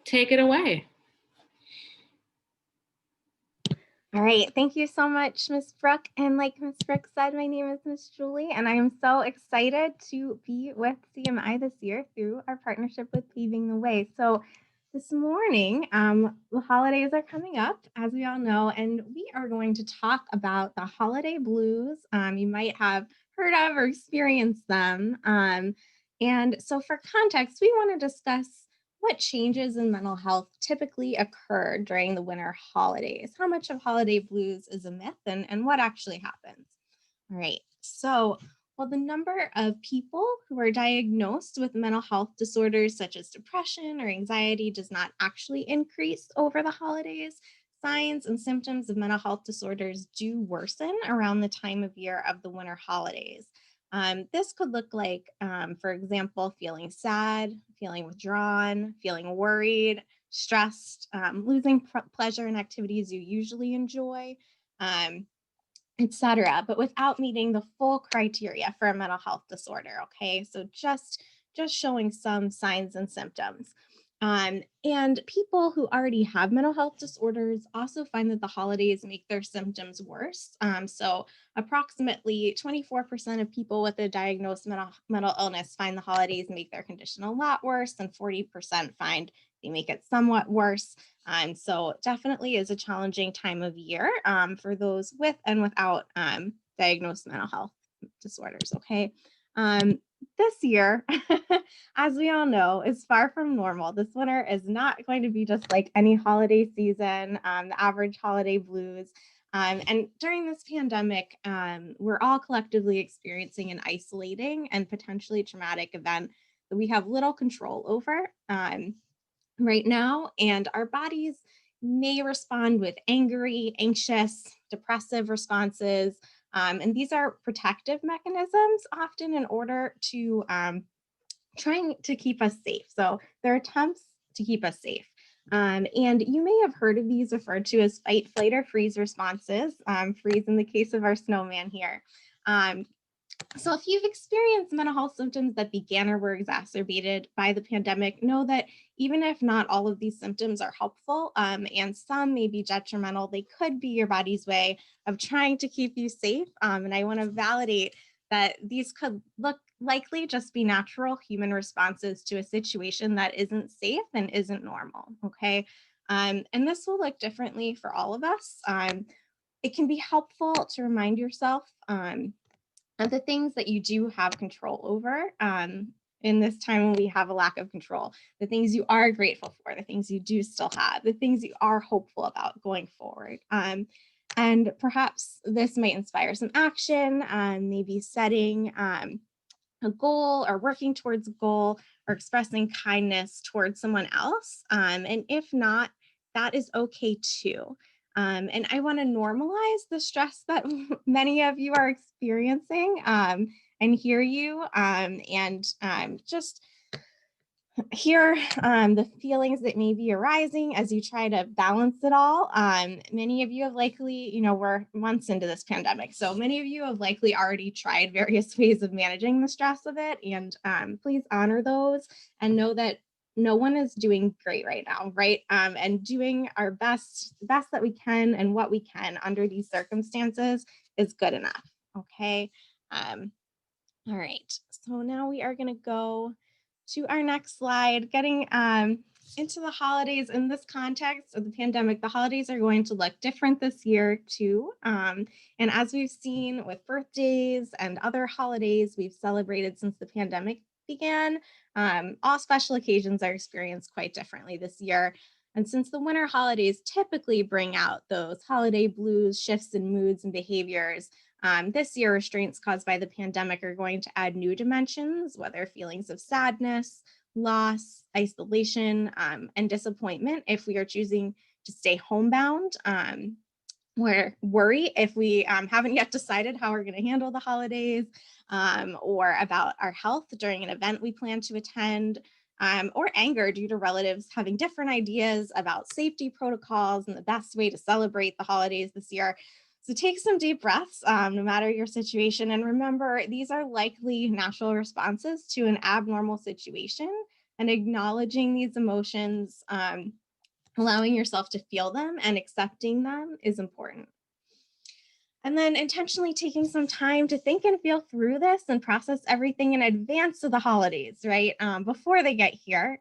take it away. All right. Thank you so much, Miss Brooke. And like Miss Brooke said, my name is Miss Julie, and I am so excited to be with CMI this year through our partnership with Paving the Way. So this morning, the holidays are coming up, as we all know, and we are going to talk about the holiday blues. You might have heard of or experienced them. And so for context, we want to discuss what changes in mental health typically occur during the winter holidays? How much of holiday blues is a myth and what actually happens? All right. So, while the number of people who are diagnosed with mental health disorders such as depression or anxiety does not actually increase over the holidays, signs and symptoms of mental health disorders do worsen around the time of year of the winter holidays. This could look like, for example, feeling sad, feeling withdrawn, feeling worried, stressed, losing pleasure in activities you usually enjoy, etc. But without meeting the full criteria for a mental health disorder. Okay, so just showing some signs and symptoms. And people who already have mental health disorders also find that the holidays make their symptoms worse. So approximately 24% of people with a diagnosed mental illness find the holidays make their condition a lot worse, and 40% find they make it somewhat worse. So definitely is a challenging time of year for those with and without diagnosed mental health disorders. Okay. This year, as we all know, is far from normal. This winter is not going to be just like any holiday season, the average holiday blues. And during this pandemic, we're all collectively experiencing an isolating and potentially traumatic event that we have little control over right now. And our bodies may respond with angry, anxious, depressive responses. And these are protective mechanisms, often in order to trying to keep us safe. So they're attempts to keep us safe. And you may have heard of these referred to as fight, flight, or freeze responses. Freeze in the case of our snowman here. So if you've experienced mental health symptoms that began or were exacerbated by the pandemic, know that even if not all of these symptoms are helpful and some may be detrimental, they could be your body's way of trying to keep you safe. And I want to validate that these could look likely just be natural human responses to a situation that isn't safe and isn't normal. Okay. And this will look differently for all of us. It can be helpful to remind yourself and the things that you do have control over in this time when we have a lack of control, the things you are grateful for, the things you do still have, the things you are hopeful about going forward. And perhaps this might inspire some action, maybe setting a goal or working towards a goal or expressing kindness towards someone else. And if not, that is okay too. And I want to normalize the stress that many of you are experiencing and hear you and just hear the feelings that may be arising as you try to balance it all. Many of you have likely, we're months into this pandemic, so many of you have likely already tried various ways of managing the stress of it, and please honor those and know that no one is doing great right now, right? And doing our best, the best that we can and what we can under these circumstances is good enough, okay? All right, so now we are gonna go to our next slide, getting into the holidays in this context of the pandemic. The holidays are going to look different this year too. And as we've seen with birthdays and other holidays we've celebrated since the pandemic began, all special occasions are experienced quite differently this year. And since the winter holidays typically bring out those holiday blues, shifts in moods and behaviors, this year, restraints caused by the pandemic are going to add new dimensions, whether feelings of sadness, loss, isolation, and disappointment if we are choosing to stay homebound, or worry if we haven't yet decided how we're going to handle the holidays, or about our health during an event we plan to attend, or anger due to relatives having different ideas about safety protocols and the best way to celebrate the holidays this year. So take some deep breaths, no matter your situation. And remember, these are likely natural responses to an abnormal situation. and acknowledging these emotions, allowing yourself to feel them and accepting them is important. And then intentionally taking some time to think and feel through this and process everything in advance of the holidays, right? Before they get here,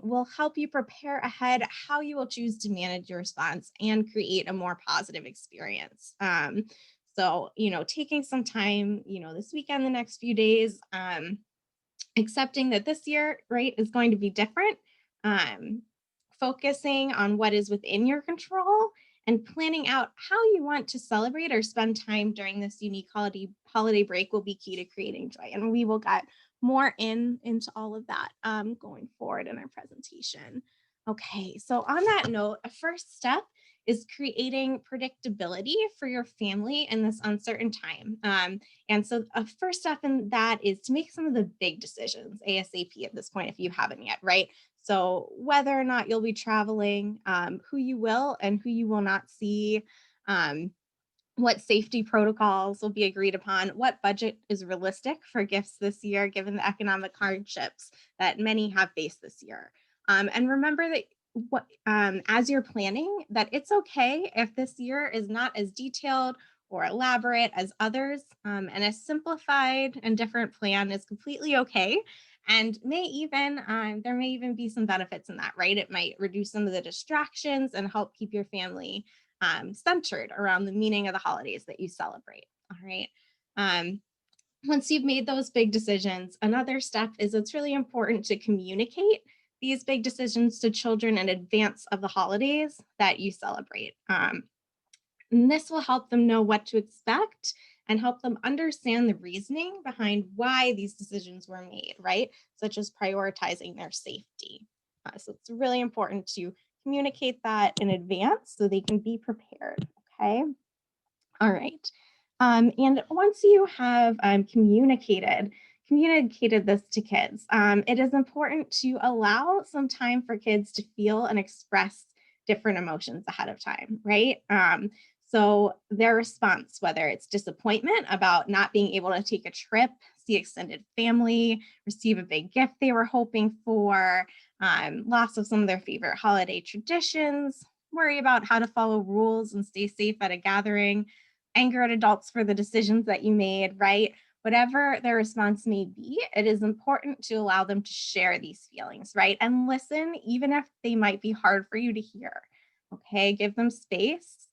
will help you prepare ahead how you will choose to manage your response and create a more positive experience. So, taking some time, this weekend, the next few days, accepting that this year, right, is going to be different, um, focusing on what is within your control and planning out how you want to celebrate or spend time during this unique holiday break will be key to creating joy. And we will get more into all of that going forward in our presentation. Okay, so on that note, a first step is creating predictability for your family in this uncertain time. And so a first step in that is to make some of the big decisions ASAP at this point, if you haven't yet, right? So whether or not you'll be traveling, who you will and who you will not see, um, what safety protocols will be agreed upon, what budget is realistic for gifts this year, given the economic hardships that many have faced this year. And remember that as you're planning, that it's okay if this year is not as detailed or elaborate as others, and a simplified and different plan is completely okay. And there may even be some benefits in that, right? It might reduce some of the distractions and help keep your family centered around the meaning of the holidays that you celebrate. All right. Um, Once you've made those big decisions, another step is it's really important to communicate these big decisions to children in advance of the holidays that you celebrate. And this will help them know what to expect and help them understand the reasoning behind why these decisions were made, right? Such as prioritizing their safety. So it's really important to communicate that in advance so they can be prepared. Okay. All right. And once you have communicated this to kids, it is important to allow some time for kids to feel and express different emotions ahead of time, right? So their response, whether it's disappointment about not being able to take a trip, see extended family, receive a big gift they were hoping for, loss of some of their favorite holiday traditions, worry about how to follow rules and stay safe at a gathering, anger at adults for the decisions that you made, right? Whatever their response may be, it is important to allow them to share these feelings, right? And listen, even if they might be hard for you to hear. Okay, give them space,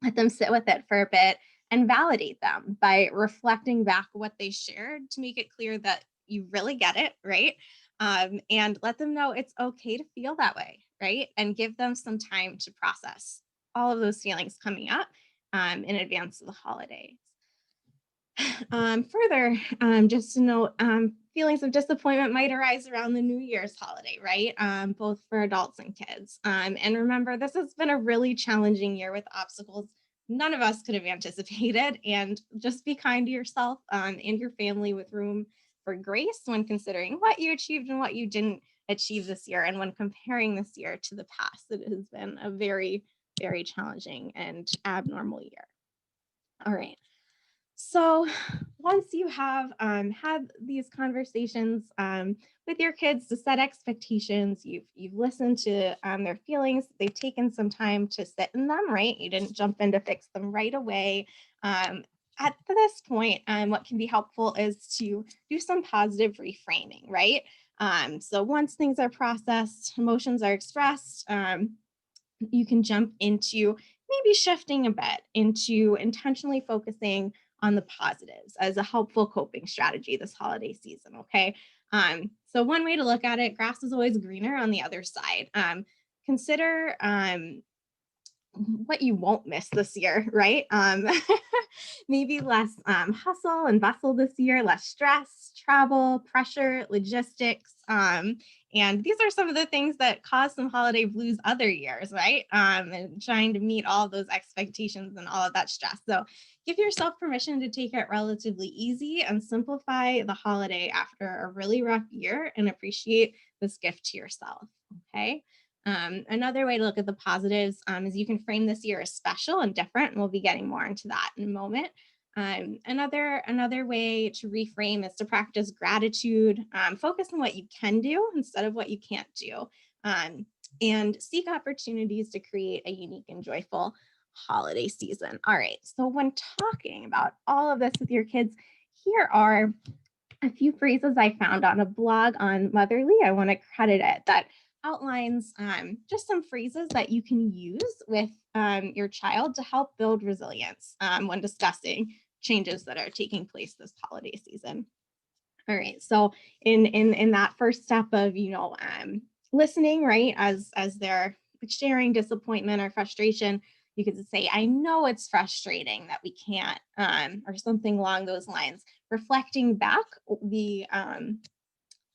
let them sit with it for a bit and validate them by reflecting back what they shared to make it clear that you really get it, right? And let them know it's okay to feel that way, right? And give them some time to process all of those feelings coming up in advance of the holidays. Further, just to note, feelings of disappointment might arise around the New Year's holiday, right? Both for adults and kids. And remember, this has been a really challenging year with obstacles none of us could have anticipated. And just be kind to yourself and your family with room for grace when considering what you achieved and what you didn't achieve this year. And when comparing this year to the past, it has been a very, very challenging and abnormal year. All right. So once you have had these conversations with your kids to set expectations, you've listened to their feelings, they've taken some time to sit in them, right? You didn't jump in to fix them right away. At this point, what can be helpful is to do some positive reframing, right? So once things are processed, emotions are expressed, you can jump into maybe shifting a bit into intentionally focusing on the positives as a helpful coping strategy this holiday season. Okay. So one way to look at it, grass is always greener on the other side. Consider what you won't miss this year, right? Maybe less hustle and bustle this year, less stress, travel, pressure, logistics. And these are some of the things that cause some holiday blues other years, right? And trying to meet all of those expectations and all of that stress. So give yourself permission to take it relatively easy and simplify the holiday after a really rough year and appreciate this gift to yourself. Okay. Another way to look at the positives is you can frame this year as special and different, and we'll be getting more into that in a moment. Another way to reframe is to practice gratitude. Focus on what you can do instead of what you can't do, um, and seek opportunities to create a unique and joyful holiday season. All right. So when talking about all of this with your kids, here are a few phrases I found on a blog on Motherly. I want to credit it, that outlines just some phrases that you can use with your child to help build resilience when discussing changes that are taking place this holiday season. All right. So in that first step of listening, right, as they're sharing disappointment or frustration, you could say, I know it's frustrating that we can't, or something along those lines, reflecting back the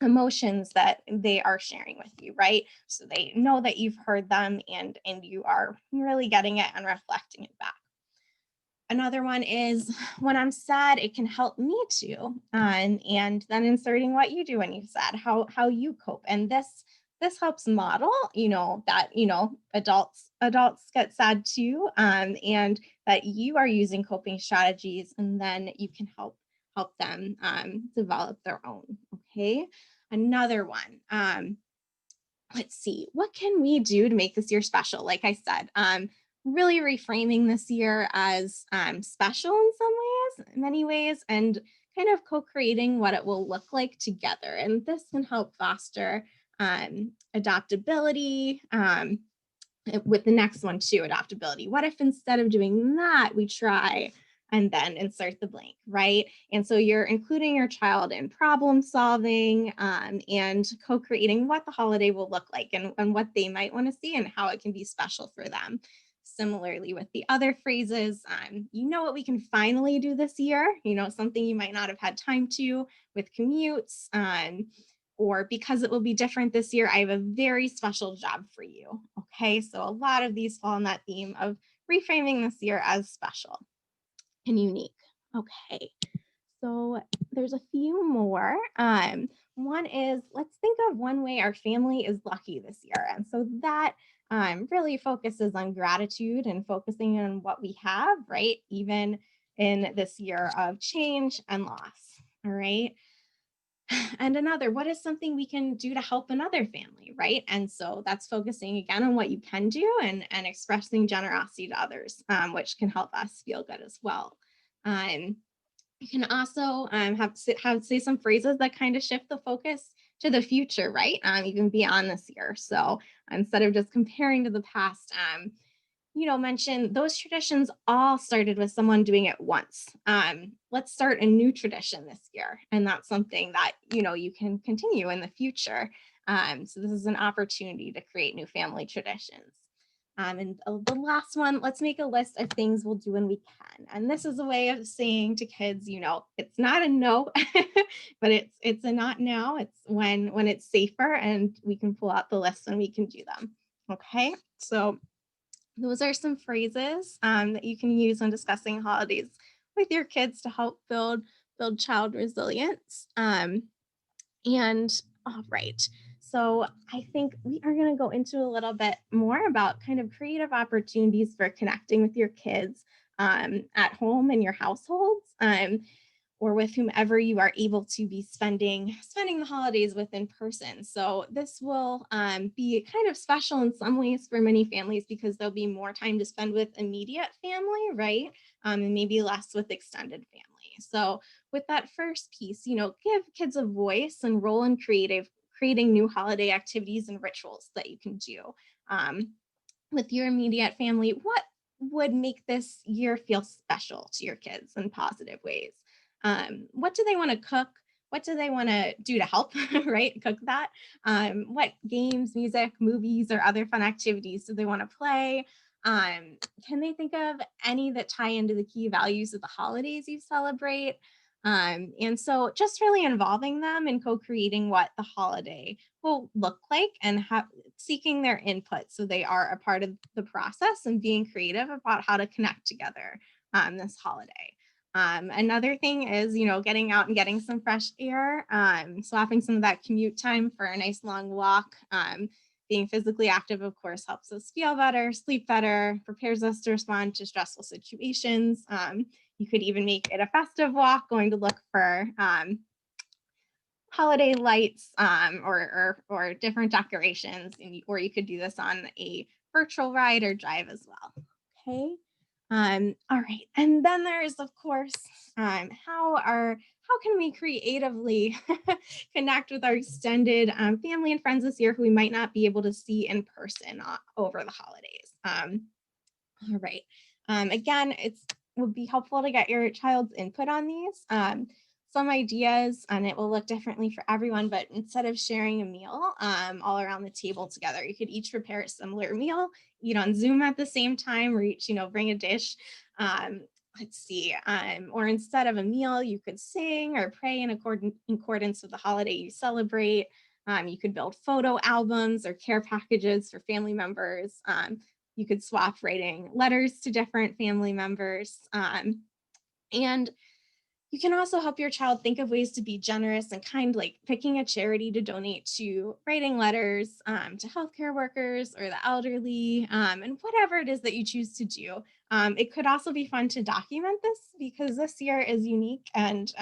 emotions that they are sharing with you, right? So they know that you've heard them, and you are really getting it and reflecting it back. Another one is, when I'm sad, it can help me too. And then inserting what you do when you're sad, how you cope. And this helps model, that, adults get sad too. And that you are using coping strategies, and then you can help them develop their own. Okay. Another one. Let's see, what can we do to make this year special? Like I said, really reframing this year as special in some ways, in many ways, and kind of co-creating what it will look like together. And this can help foster adaptability. With the next one too, adaptability. What if instead of doing that, we try and then insert the blank, right? And so you're including your child in problem solving, and co-creating what the holiday will look like, and what they might want to see and how it can be special for them. Similarly with the other phrases, what we can finally do this year, something you might not have had time to with commutes, or because it will be different this year, I have a very special job for you. Okay, so a lot of these fall in that theme of reframing this year as special and unique. Okay, so there's a few more. One is, let's think of one way our family is lucky this year. And so that really focuses on gratitude and focusing on what we have, right? Even in this year of change and loss. All right. And another, what is something we can do to help another family, right? And so that's focusing again on what you can do, and expressing generosity to others, which can help us feel good as well. Um, you can also have say some phrases that kind of shift the focus to the future, right? Even beyond this year. So instead of just comparing to the past, mention those traditions all started with someone doing it once. Let's start a new tradition this year. And that's something that, you can continue in the future. So this is an opportunity to create new family traditions. And the last one, let's make a list of things we'll do when we can. And this is a way of saying to kids, it's not a no, but it's a not now. It's when it's safer, and we can pull out the list when we can do them. Okay, so those are some phrases that you can use when discussing holidays with your kids to help build child resilience. And all right, so I think we are going to go into a little bit more about kind of creative opportunities for connecting with your kids at home in your households. Or with whomever you are able to be spending the holidays with in person. So this will be kind of special in some ways for many families, because there'll be more time to spend with immediate family, right? And maybe less with extended family. So with that first piece, give kids a voice and role in creating new holiday activities and rituals that you can do with your immediate family. What would make this year feel special to your kids in positive ways? What do they want to cook? What do they want to do to help, right? Cook that. What games, music, movies, or other fun activities do they want to play? Can they think of any that tie into the key values of the holidays you celebrate? And so just really involving them in co-creating what the holiday will look like, and seeking their input so they are a part of the process, and being creative about how to connect together this holiday. Another thing is, getting out and getting some fresh air, swapping some of that commute time for a nice long walk. Being physically active, of course, helps us feel better, sleep better, prepares us to respond to stressful situations. You could even make it a festive walk, going to look for holiday lights or different decorations, or you could do this on a virtual ride or drive as well. Okay. All right. And then there is, of course, how can we creatively connect with our extended family and friends this year who we might not be able to see in person over the holidays? All right. Again, it would be helpful to get your child's input on these. Some ideas, and it will look differently for everyone, but instead of sharing a meal all around the table together, you could each prepare a similar meal, eat on Zoom at the same time, or each, bring a dish. Let's see, or instead of a meal, you could sing or pray in accordance with the holiday you celebrate. You could build photo albums or care packages for family members. You could swap writing letters to different family members. And you can also help your child think of ways to be generous and kind, like picking a charity to donate to, writing letters to healthcare workers or the elderly, and whatever it is that you choose to do. It could also be fun to document this because this year is unique, and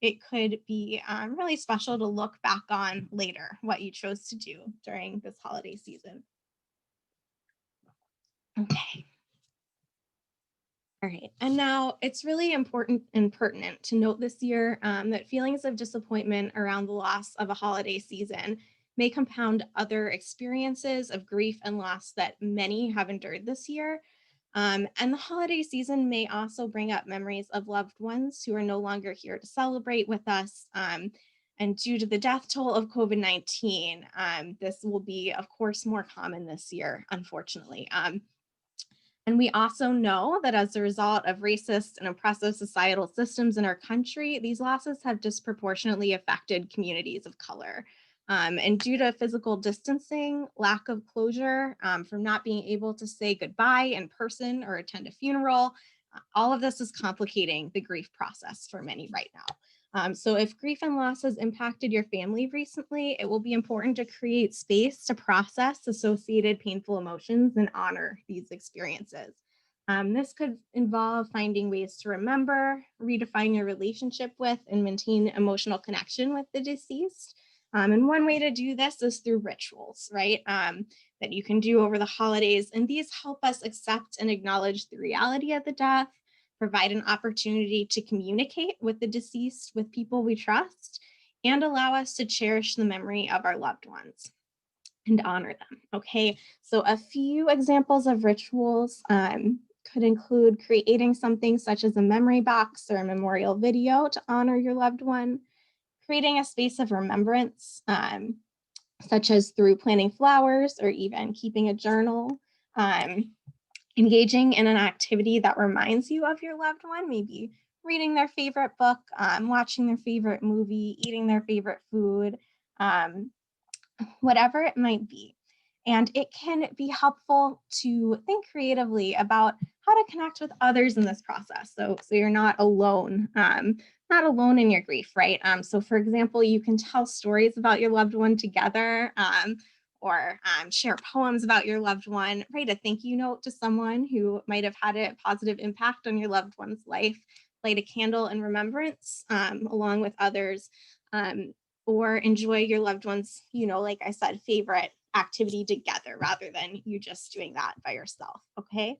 it could be really special to look back on later what you chose to do during this holiday season. Okay. All right. And now it's really important and pertinent to note this year that feelings of disappointment around the loss of a holiday season may compound other experiences of grief and loss that many have endured this year. And the holiday season may also bring up memories of loved ones who are no longer here to celebrate with us. And due to the death toll of COVID-19, this will be, of course, more common this year, unfortunately. And we also know that as a result of racist and oppressive societal systems in our country, these losses have disproportionately affected communities of color. And due to physical distancing, lack of closure, from not being able to say goodbye in person or attend a funeral, all of this is complicating the grief process for many right now. So if grief and loss has impacted your family recently, it will be important to create space to process associated painful emotions and honor these experiences. This could involve finding ways to remember, redefine your relationship with, and maintain emotional connection with the deceased. And one way to do this is through rituals, right? That you can do over the holidays. And these help us accept and acknowledge the reality of the death, provide an opportunity to communicate with the deceased with people we trust, and allow us to cherish the memory of our loved ones and honor them. Okay, so a few examples of rituals could include creating something such as a memory box or a memorial video to honor your loved one, creating a space of remembrance, such as through planting flowers or even keeping a journal. Engaging in an activity that reminds you of your loved one, maybe reading their favorite book, watching their favorite movie, eating their favorite food, whatever it might be. And it can be helpful to think creatively about how to connect with others in this process. So you're not alone, not alone in your grief, right? So for example, you can tell stories about your loved one together, or share poems about your loved one, write a thank you note to someone who might have had a positive impact on your loved one's life, light a candle in remembrance along with others, or enjoy your loved one's, like I said, favorite activity together rather than you just doing that by yourself. Okay.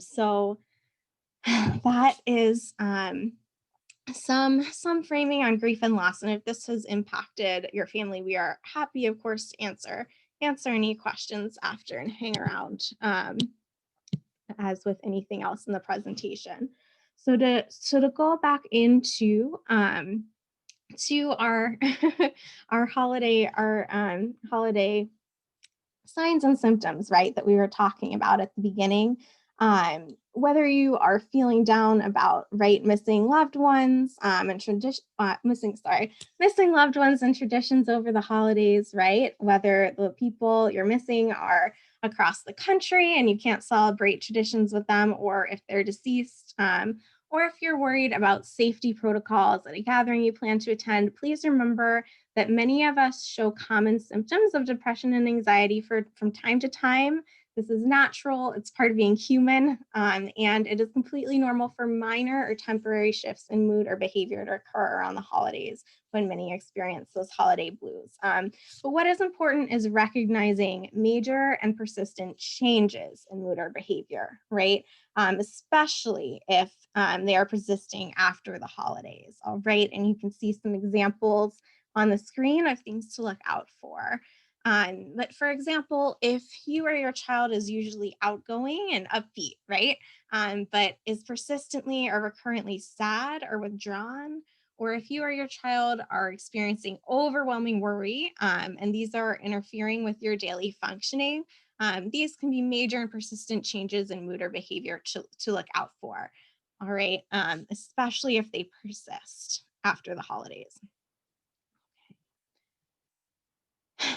So that is some framing on grief and loss. And if this has impacted your family, we are happy, of course, to answer any questions after and hang around as with anything else in the presentation. So to go back into to our our holiday signs and symptoms, right, that we were talking about at the beginning. Whether you are feeling down about, right, missing loved ones and missing loved ones and traditions over the holidays, right? Whether the people you're missing are across the country and you can't celebrate traditions with them, or if they're deceased, or if you're worried about safety protocols at a gathering you plan to attend, please remember that many of us show common symptoms of depression and anxiety from time to time This is natural, it's part of being human, and it is completely normal for minor or temporary shifts in mood or behavior to occur around the holidays when many experience those holiday blues. But what is important is recognizing major and persistent changes in mood or behavior, right? Especially if they are persisting after the holidays, all right? And you can see some examples on the screen of things to look out for. But for example, if you or your child is usually outgoing and upbeat, right? But is persistently or recurrently sad or withdrawn, or if you or your child are experiencing overwhelming worry, and these are interfering with your daily functioning, these can be major and persistent changes in mood or behavior to look out for. All right, especially if they persist after the holidays.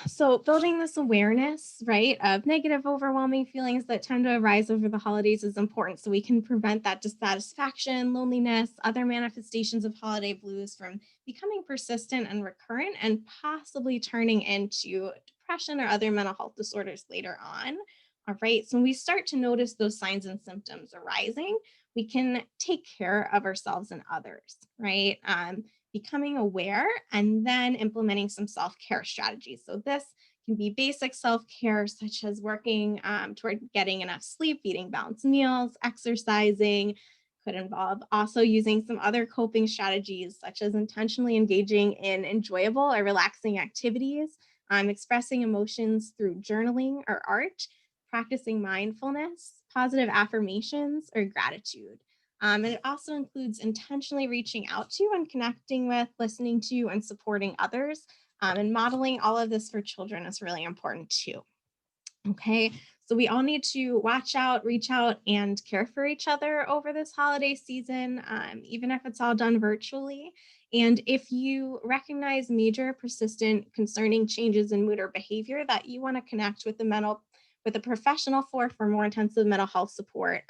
So building this awareness, right, of negative, overwhelming feelings that tend to arise over the holidays is important so we can prevent that dissatisfaction, loneliness, other manifestations of holiday blues from becoming persistent and recurrent and possibly turning into depression or other mental health disorders later on. All right, so when we start to notice those signs and symptoms arising, we can take care of ourselves and others, right? Becoming aware and then implementing some self-care strategies. So this can be basic self-care, such as working toward getting enough sleep, eating balanced meals, exercising. Could involve also using some other coping strategies, such as intentionally engaging in enjoyable or relaxing activities, expressing emotions through journaling or art, practicing mindfulness, positive affirmations, or gratitude. And it also includes intentionally reaching out to and connecting with, listening to, and supporting others. And modeling all of this for children is really important too. Okay, so we all need to watch out, reach out, and care for each other over this holiday season, even if it's all done virtually. And if you recognize major, persistent, concerning changes in mood or behavior that you want to connect with a professional for more intensive mental health support,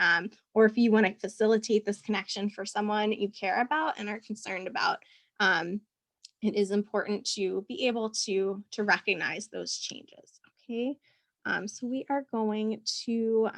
or if you want to facilitate this connection for someone you care about and are concerned about, it is important to be able to recognize those changes. Okay. So we are going to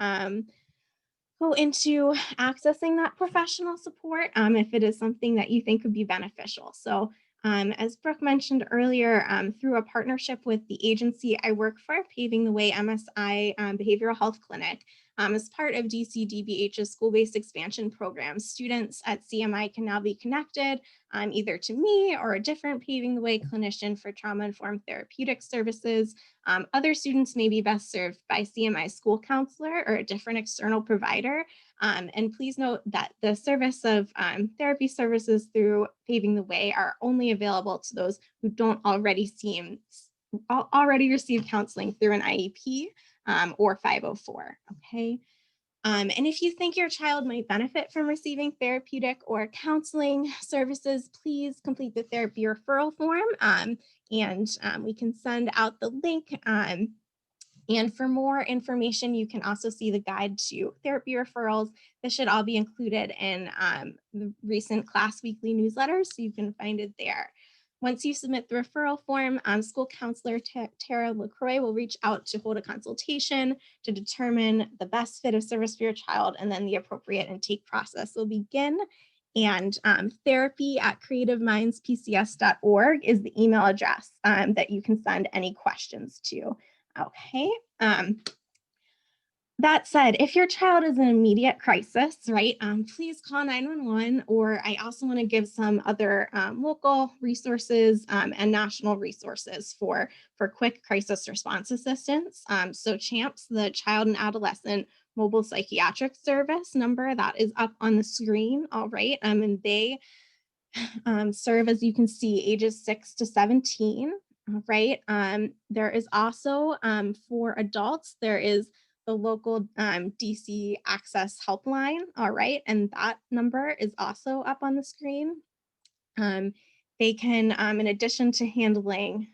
go into accessing that professional support if it is something that you think could be beneficial. So as Brooke mentioned earlier, through a partnership with the agency I work for, Paving the Way MSI Behavioral Health Clinic, as part of DCDBH's school-based expansion program, students at CMI can now be connected either to me or a different Paving the Way clinician for trauma-informed therapeutic services. Other students may be best served by CMI school counselor or a different external provider. And please note that the service of therapy services through Paving the Way are only available to those who don't already receive counseling through an IEP or 504. Okay. And if you think your child might benefit from receiving therapeutic or counseling services, please complete the therapy referral form, and we can send out the link. And for more information, you can also see the guide to therapy referrals. This should all be included in the recent class weekly newsletters, so you can find it there. Once you submit the referral form, school counselor Tara LaCroix will reach out to hold a consultation to determine the best fit of service for your child, and then the appropriate intake process will begin. And therapy at creativemindspcs.org is the email address that you can send any questions to. Okay. That said, if your child is in immediate crisis, right, please call 911, or I also want to give some other local resources and national resources for quick crisis response assistance. So CHAMPS, the Child and Adolescent Mobile Psychiatric Service number, that is up on the screen, all right, and they serve, as you can see, ages 6 to 17, right? There is also, for adults, there is the local DC Access Helpline, all right? And that number is also up on the screen. They can, in addition to handling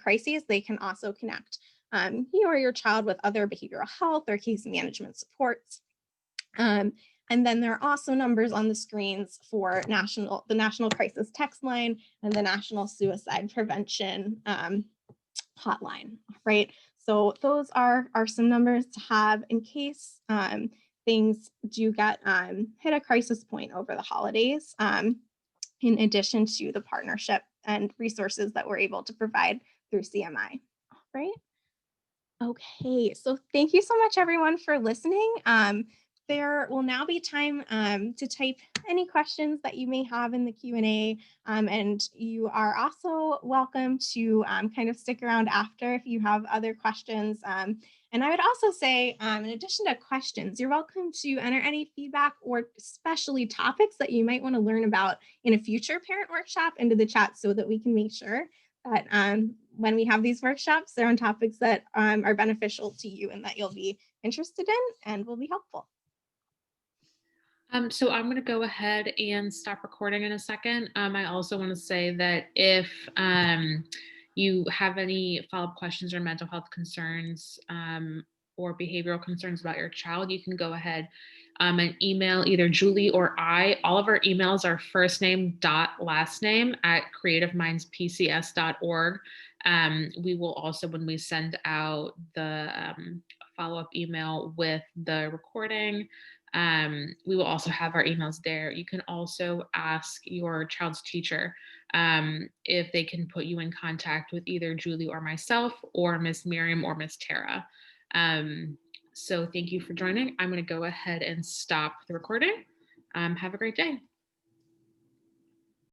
crises, they can also connect you or your child with other behavioral health or case management supports. And then there are also numbers on the screens for the National Crisis Text Line and the National Suicide Prevention Hotline, right? So those are some numbers to have in case things do get hit a crisis point over the holidays, in addition to the partnership and resources that we're able to provide through CMI. All right. Okay, so thank you so much, everyone, for listening. There will now be time to type any questions that you may have in the Q&A, and you are also welcome to kind of stick around after if you have other questions. And I would also say, in addition to questions, you're welcome to enter any feedback or especially topics that you might want to learn about in a future parent workshop into the chat so that we can make sure that when we have these workshops, they're on topics that are beneficial to you and that you'll be interested in and will be helpful. So I'm going to go ahead and stop recording in a second. I also want to say that if you have any follow-up questions or mental health concerns or behavioral concerns about your child, you can go ahead and email either Julie or I. All of our emails are first name dot last name at creativemindspcs.org. We will also, when we send out the follow-up email with the recording, we will also have our emails there. You can also ask your child's teacher if they can put you in contact with either Julie or myself or Miss Miriam or Miss Tara. So thank you for joining. I'm going to go ahead and stop the recording. Have a great day.